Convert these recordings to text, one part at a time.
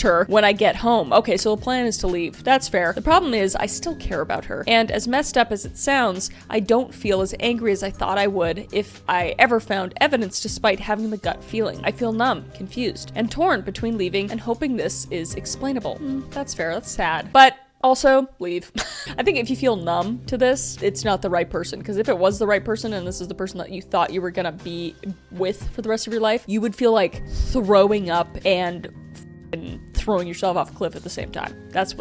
her when I get home. Okay, so the plan is to leave. That's fair. The problem is I still care about her. And as messed up as it sounds, I don't feel as angry as I thought I would if I ever found evidence despite having the gut feeling. I feel numb, confused, and torn between leaving and hoping this is explainable. That's fair. That's sad. But also, leave. I think if you feel numb to this, it's not the right person. Because if it was the right person and this is the person that you thought you were gonna be with for the rest of your life, you would feel like throwing up and throwing yourself off a cliff at the same time. That's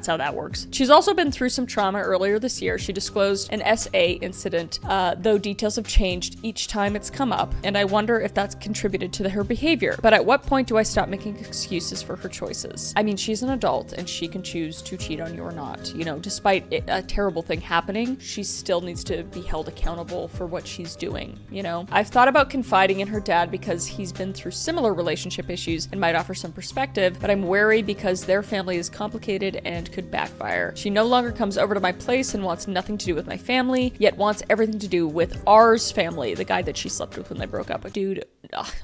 how that works. She's also been through some trauma earlier this year. She disclosed an SA incident, though details have changed each time it's come up, and I wonder if that's contributed to her behavior. But at what point do I stop making excuses for her choices? I mean, she's an adult and she can choose to cheat on you or not. You know, despite a terrible thing happening, she still needs to be held accountable for what she's doing, you know? I've thought about confiding in her dad because he's been through similar relationship issues and might offer some perspective, but I'm wary because their family is complicated and could backfire. She no longer comes over to my place and wants nothing to do with my family, yet wants everything to do with ours family, the guy that she slept with when they broke up. Dude,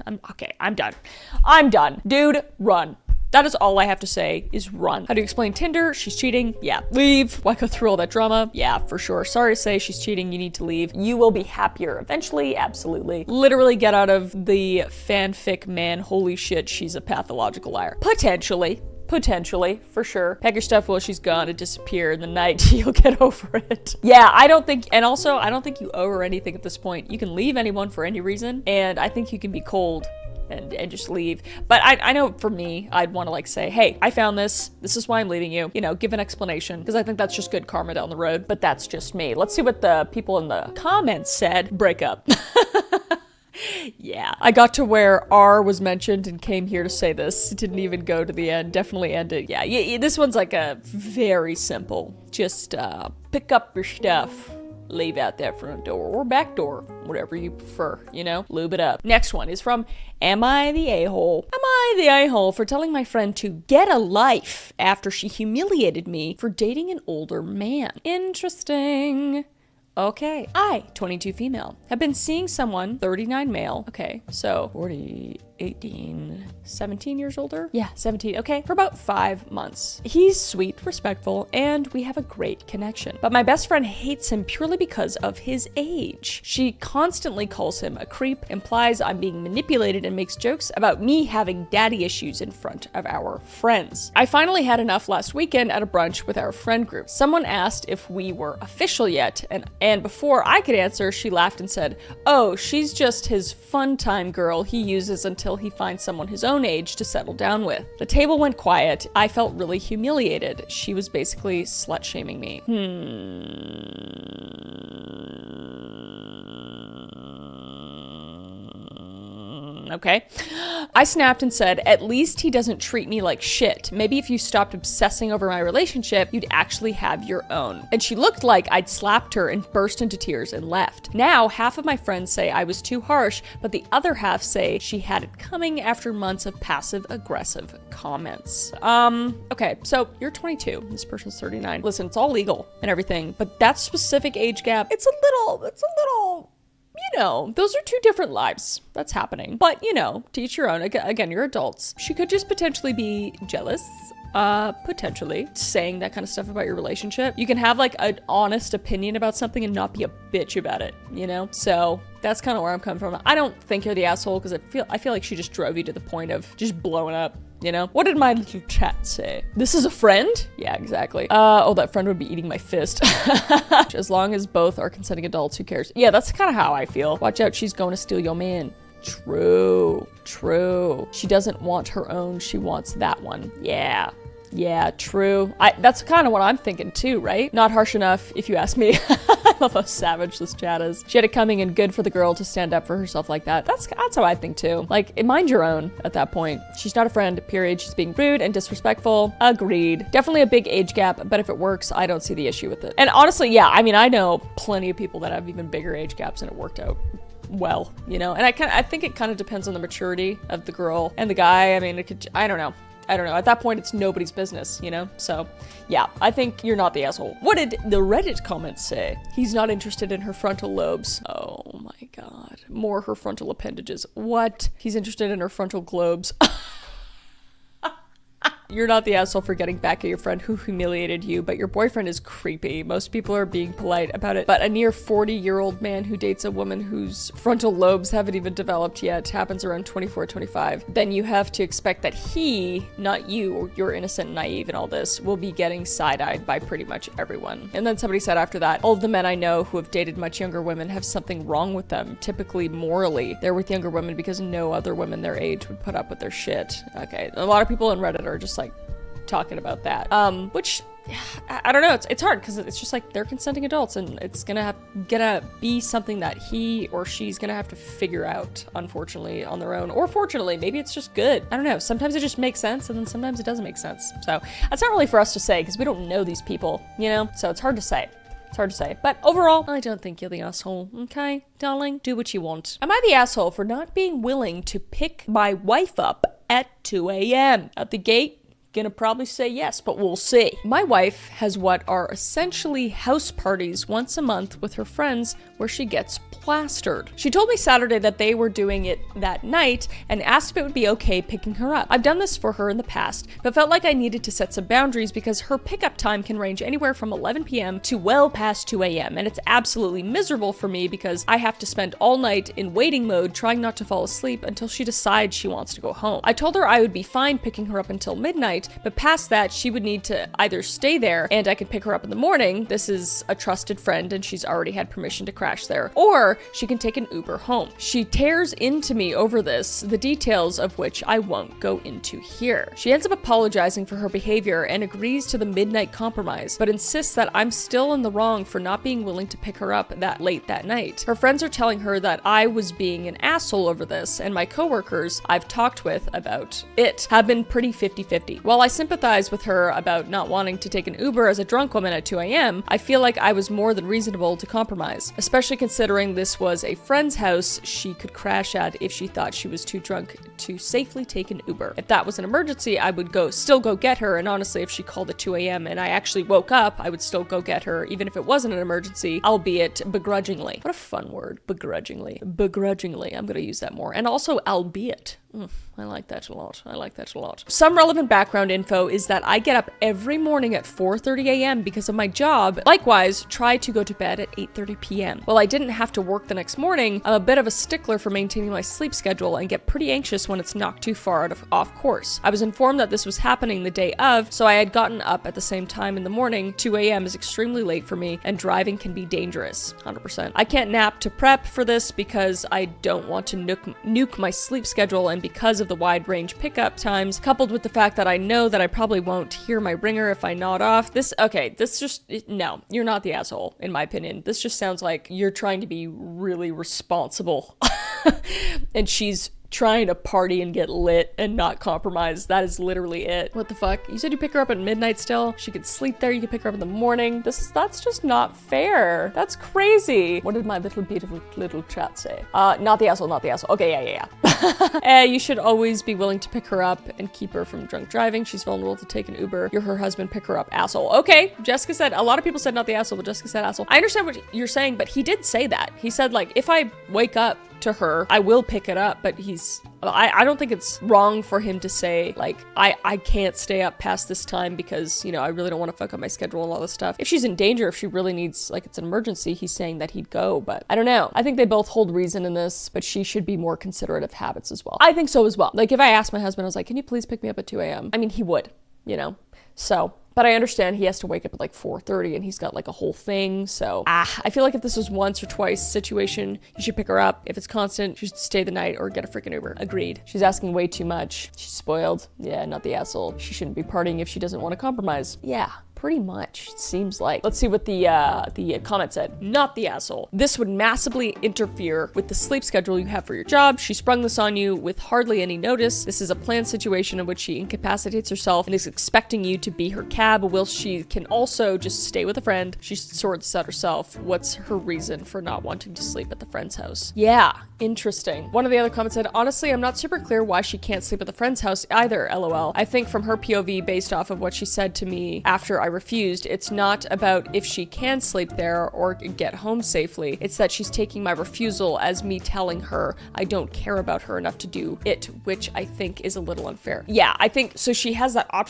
I'm done. Dude, run. That is all I have to say is run. How do you explain Tinder? She's cheating. Yeah. Leave. Why go through all that drama? Yeah, for sure. Sorry to say she's cheating. You need to leave. You will be happier eventually. Absolutely. Literally get out of the fanfic man. Holy shit, she's a pathological liar. Potentially, for sure. Pack your stuff while she's gone and disappear in the night. You'll get over it. Yeah, I don't think you owe her anything at this point. You can leave anyone for any reason, and I think you can be cold and just leave. But I know for me, I'd want to like say, hey, I found this. This is why I'm leaving you. You know, give an explanation, because I think that's just good karma down the road. But that's just me. Let's see what the people in the comments said. Break up. Yeah, I got to where R was mentioned and came here to say this. Didn't even go to the end. Definitely end it. Yeah, this one's like a very simple. Just pick up your stuff, leave out that front door or back door, whatever you prefer, you know, lube it up. Next one is from Am I the A-hole? Am I the A-hole for telling my friend to get a life after she humiliated me for dating an older man? Interesting. Okay. I, 22 female, have been seeing someone, 39 male. Okay, so 40, 18, 17 years older? Yeah, 17. Okay, for about 5 months. He's sweet, respectful, and we have a great connection. But my best friend hates him purely because of his age. She constantly calls him a creep, implies I'm being manipulated, and makes jokes about me having daddy issues in front of our friends. I finally had enough last weekend at a brunch with our friend group. Someone asked if we were official yet, and before I could answer, she laughed and said, "Oh, she's just his fun time girl he uses until he finds someone his own age to settle down with." The table went quiet. I felt really humiliated. She was basically slut-shaming me. Okay. I snapped and said, at least he doesn't treat me like shit. Maybe if you stopped obsessing over my relationship, you'd actually have your own. And she looked like I'd slapped her and burst into tears and left. Now, half of my friends say I was too harsh, but the other half say she had it coming after months of passive-aggressive comments. Okay, so you're 22. This person's 39. Listen, it's all legal and everything, but that specific age gap, it's a little, you know, those are two different lives that's happening. But, you know, to each your own. Again, you're adults. She could just potentially be jealous, potentially saying that kind of stuff about your relationship. You can have like an honest opinion about something and not be a bitch about it, you know? So that's kind of where I'm coming from. I don't think you're the asshole because I feel like she just drove you to the point of just blowing up. You know? What did my little chat say? This is a friend? Yeah, exactly. Oh, that friend would be eating my fist. As long as both are consenting adults, who cares? Yeah, that's kind of how I feel. Watch out, she's going to steal your man. True. She doesn't want her own, she wants that one. Yeah, true. That's kind of what I'm thinking too, right? Not harsh enough, if you ask me. I love how savage this chat is. She had it coming, and good for the girl to stand up for herself like that. That's how I think too. Like, mind your own at that point. She's not a friend, period. She's being rude and disrespectful. Agreed. Definitely a big age gap, but if it works, I don't see the issue with it. And honestly, yeah, I mean, I know plenty of people that have even bigger age gaps and it worked out well, you know? And I think it kind of depends on the maturity of the girl and the guy. I mean, I don't know. At that point, it's nobody's business, you know? So, yeah, I think you're not the asshole. What did the Reddit comments say? He's not interested in her frontal lobes. Oh my god. More her frontal appendages. What? He's interested in her frontal globes. You're not the asshole for getting back at your friend who humiliated you, but your boyfriend is creepy. Most people are being polite about it, but a near 40-year-old man who dates a woman whose frontal lobes haven't even developed yet, happens around 24, 25, then you have to expect that he, not you, or you're innocent and naive and all this, will be getting side-eyed by pretty much everyone. And then somebody said after that, all of the men I know who have dated much younger women have something wrong with them, typically morally. They're with younger women because no other women their age would put up with their shit. Okay, a lot of people on Reddit are just like talking about that, which I don't know, it's hard because it's just like they're consenting adults and it's gonna be something that he or she's gonna have to figure out, unfortunately, on their own, or fortunately, maybe it's just good. I don't know, sometimes it just makes sense and then sometimes it doesn't make sense. So that's not really for us to say because we don't know these people, you know, so it's hard to say. It's hard to say. But overall, I don't think you're the asshole. Okay, darling? Do what you want. Am I the asshole for not being willing to pick my wife up at 2 a.m. at the gate? Gonna probably say yes, but we'll see. My wife has what are essentially house parties once a month with her friends where she gets plastered. She told me Saturday that they were doing it that night and asked if it would be okay picking her up. I've done this for her in the past, but felt like I needed to set some boundaries because her pickup time can range anywhere from 11 p.m. to well past 2 a.m. and it's absolutely miserable for me because I have to spend all night in waiting mode trying not to fall asleep until she decides she wants to go home. I told her I would be fine picking her up until midnight, but past that, she would need to either stay there and I could pick her up in the morning. This is a trusted friend and she's already had permission to crash there. Or she can take an Uber home. She tears into me over this, the details of which I won't go into here. She ends up apologizing for her behavior and agrees to the midnight compromise, but insists that I'm still in the wrong for not being willing to pick her up that late that night. Her friends are telling her that I was being an asshole over this, and my coworkers I've talked with about it have been pretty 50-50. While I sympathize with her about not wanting to take an Uber as a drunk woman at 2 a.m., I feel like I was more than reasonable to compromise, especially considering this was a friend's house she could crash at if she thought she was too drunk to safely take an Uber. If that was an emergency, I would still go get her, and honestly, if she called at 2 a.m. and I actually woke up, I would still go get her, even if it wasn't an emergency, albeit begrudgingly. What a fun word, begrudgingly. Begrudgingly, I'm gonna use that more. And also, albeit. I like that a lot. I like that a lot. Some relevant background info is that I get up every morning at 4:30 a.m. because of my job. Likewise, try to go to bed at 8:30 p.m. While I didn't have to work the next morning, I'm a bit of a stickler for maintaining my sleep schedule and get pretty anxious when it's knocked too far off course. I was informed that this was happening the day of, so I had gotten up at the same time in the morning. 2 a.m. is extremely late for me, and driving can be dangerous. 100%. I can't nap to prep for this because I don't want to nuke my sleep schedule, and because of the wide range pickup times, coupled with the fact that I know that I probably won't hear my ringer if I nod off. No, you're not the asshole, in my opinion. This just sounds like you're trying to be really responsible. And she's trying to party and get lit and not compromise. That is literally it. What the fuck? You said you pick her up at midnight still? She could sleep there, you could pick her up in the morning. That's just not fair. That's crazy. What did my little beautiful little chat say? Not the asshole, not the asshole. Okay, yeah. You should always be willing to pick her up and keep her from drunk driving. She's vulnerable to take an Uber. You're her husband, pick her up, asshole. Okay, Jessica said, a lot of people said not the asshole, but Jessica said asshole. I understand what you're saying, but he did say that. He said, like, if I wake up to her, I will pick it up, but I don't think it's wrong for him to say, like, I can't stay up past this time because, you know, I really don't want to fuck up my schedule and all this stuff. If she's in danger, if she really needs, like, it's an emergency, he's saying that he'd go, but I don't know. I think they both hold reason in this, but she should be more considerate of habits as well. I think so as well. Like, if I asked my husband, I was like, can you please pick me up at 2 a.m.? I mean, he would, you know, so... But I understand he has to wake up at like 4:30 and he's got like a whole thing. So I feel like if this was once or twice situation, you should pick her up. If it's constant, you should stay the night or get a freaking Uber. Agreed. She's asking way too much. She's spoiled. Yeah, not the asshole. She shouldn't be partying if she doesn't want to compromise. Yeah. Pretty much, it seems like. Let's see what the comment said. Not the asshole. This would massively interfere with the sleep schedule you have for your job. She sprung this on you with hardly any notice. This is a planned situation in which she incapacitates herself and is expecting you to be her cab, whilst she can also just stay with a friend. She sorts out herself. What's her reason for not wanting to sleep at the friend's house? Yeah, interesting. One of the other comments said, honestly, I'm not super clear why she can't sleep at the friend's house either, lol. I think from her POV, based off of what she said to me after I refused. It's not about if she can sleep there or get home safely. It's that she's taking my refusal as me telling her I don't care about her enough to do it, which I think is a little unfair. Yeah, I think so. She has that option